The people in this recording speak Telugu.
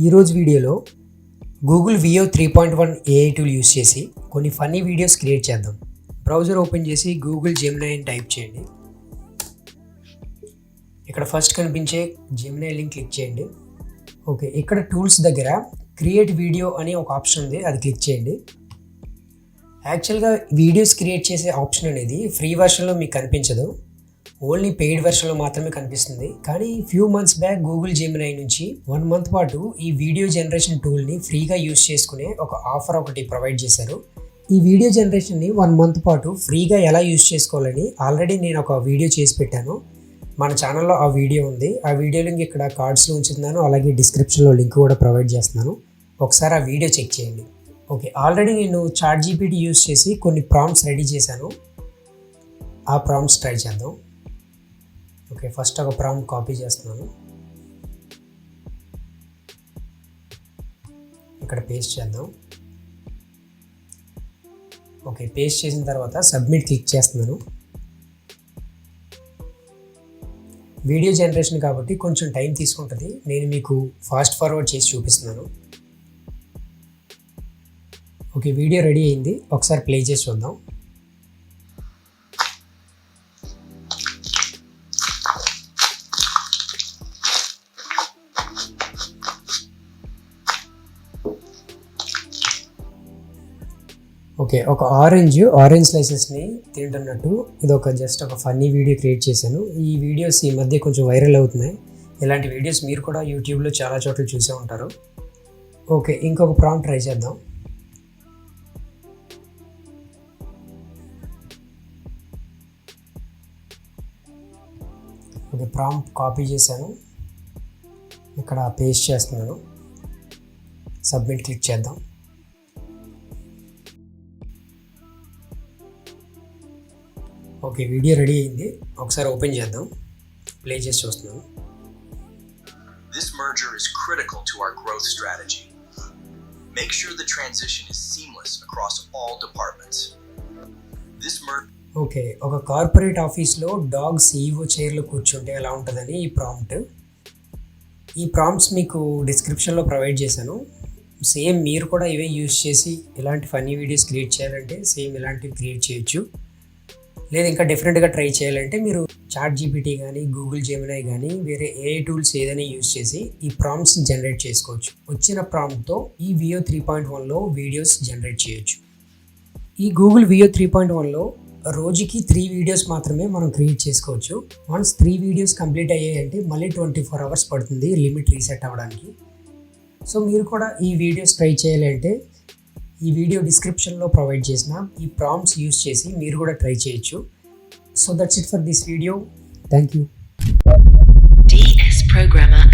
ఈరోజు వీడియోలో Google Veo 3.1 AI tool use చేసి కొన్ని ఫన్నీ వీడియోస్ క్రియేట్ చేద్దాం. బ్రౌజర్ ఓపెన్ చేసి గూగుల్ జెమినీ అని టైప్ చేయండి. ఇక్కడ ఫస్ట్ కనిపించే జెమినీ లింక్ క్లిక్ చేయండి. ఓకే, ఇక్కడ టూల్స్ దగ్గర క్రియేట్ వీడియో అనే ఒక ఆప్షన్ ఉంది, అది క్లిక్ చేయండి. యాక్చువల్గా వీడియోస్ క్రియేట్ చేసే ఆప్షన్ అనేది ఫ్రీ వెర్షన్లో మీకు కనిపించదు, ఓన్లీ పెయిడ్ వెర్షన్లో మాత్రమే కనిపిస్తుంది. కానీ few months back Google Gemini నుంచి 1 మంత్ పాటు ఈ వీడియో జనరేషన్ టూల్ని ఫ్రీగా యూస్ చేసుకునే ఒక ఆఫర్ ఒకటి ప్రొవైడ్ చేశారు. ఈ వీడియో జనరేషన్ని 1 మంత్ పాటు ఫ్రీగా ఎలా యూస్ చేసుకోవాలని ఆల్రెడీ నేను ఒక వీడియో చేసి పెట్టాను. మన ఛానల్లో ఆ వీడియో ఉంది. ఆ వీడియో లింక్ ఇక్కడ కార్డ్స్లో ఉంచుతున్నాను, అలాగే డిస్క్రిప్షన్లో లింక్ కూడా ప్రొవైడ్ చేస్తున్నాను. ఒకసారి ఆ వీడియో చెక్ చేయండి. ఓకే, ఆల్రెడీ నేను చాట్ జీపీటీ యూస్ చేసి కొన్ని ప్రాంప్ట్స్ రెడీ చేశాను. ఆ ప్రాంప్ట్స్ ట్రై చేద్దాం. ఓకే, ఫస్ట్ ఒక ప్రాంప్ట్ కాపీ చేస్తున్నాను, ఇక్కడ పేస్ట్ చేద్దాం. ఓకే, పేస్ట్ చేసిన తర్వాత సబ్మిట్ క్లిక్ చేస్తున్నాను. వీడియో జనరేషన్ కాబట్టి కొంచెం టైం తీసుకుంటుంది, నేను మీకు ఫాస్ట్ ఫార్వర్డ్ చేసి చూపిస్తున్నాను. ఓకే, వీడియో రెడీ అయింది, ఒకసారి ప్లే చేసి చూద్దాం. ఓకే, ఒక ఆరెంజ్ స్లైసెస్ని తింటున్నట్టు ఇది ఒక జస్ట్ ఒక ఫన్నీ వీడియో క్రియేట్ చేశాను. ఈ వీడియోస్ ఈ మధ్య కొంచెం వైరల్ అవుతున్నాయి. ఇలాంటి వీడియోస్ మీరు కూడా యూట్యూబ్లో చాలా చోట్ల చూసే ఉంటారు. ఓకే, ఇంకొక ప్రాంప్ట్ ట్రై చేద్దాం. ఓకే, ప్రాంప్ట్ కాపీ చేశాను, ఇక్కడ పేస్ట్ చేస్తున్నాను. సబ్మిట్ క్లిక్ చేద్దాం. ఓకే, వీడియో రెడీ అయింది, ఒకసారి ఓపెన్ చేద్దాం. ప్లే చేసి చూస్తున్నాను. This merger is critical to our growth strategy. Make sure the transition is seamless across all departments. This merger okay, ఒక కార్పొరేట్ ఆఫీస్లో డాగ్ CEO చైర్లో కూర్చుంటే ఎలా ఉంటుందని ఈ ప్రాంప్ట్స్ మీకు డిస్క్రిప్షన్లో ప్రొవైడ్ చేశాను. సేమ్ మీరు కూడా ఇవే యూస్ చేసి ఇలాంటి ఫన్నీ వీడియోస్ క్రియేట్ చేయాలంటే సేమ్ ఇలాంటివి క్రియేట్ చేయొచ్చు. లేదా ఇంకా డిఫరెంట్గా ట్రై చేయాలంటే మీరు చాట్ జీపీటీ కానీ గూగుల్ జెమినీ కానీ వేరే ఏఐ టూల్స్ ఏదైనా యూస్ చేసి ఈ ప్రాంప్ట్స్ జనరేట్ చేసుకోవచ్చు. వచ్చిన ప్రాంప్ట్తో ఈ వియో 3.1లో వీడియోస్ జనరేట్ చేయొచ్చు. ఈ గూగుల్ వియో 3.1లో రోజుకి 3 వీడియోస్ మాత్రమే మనం క్రియేట్ చేసుకోవచ్చు. వన్స్ 3 వీడియోస్ కంప్లీట్ అయ్యాయంటే మళ్ళీ 24 అవర్స్ పడుతుంది లిమిట్ రీసెట్ అవ్వడానికి. సో మీరు కూడా ఈ వీడియోస్ ట్రై చేయాలంటే ఈ వీడియో డిస్క్రిప్షన్లో ప్రొవైడ్ చేసిన ఈ ప్రాంప్ట్స్ యూస్ చేసి మీరు కూడా ట్రై చేయొచ్చు. So that's it for this video. Thank you. DS Programmer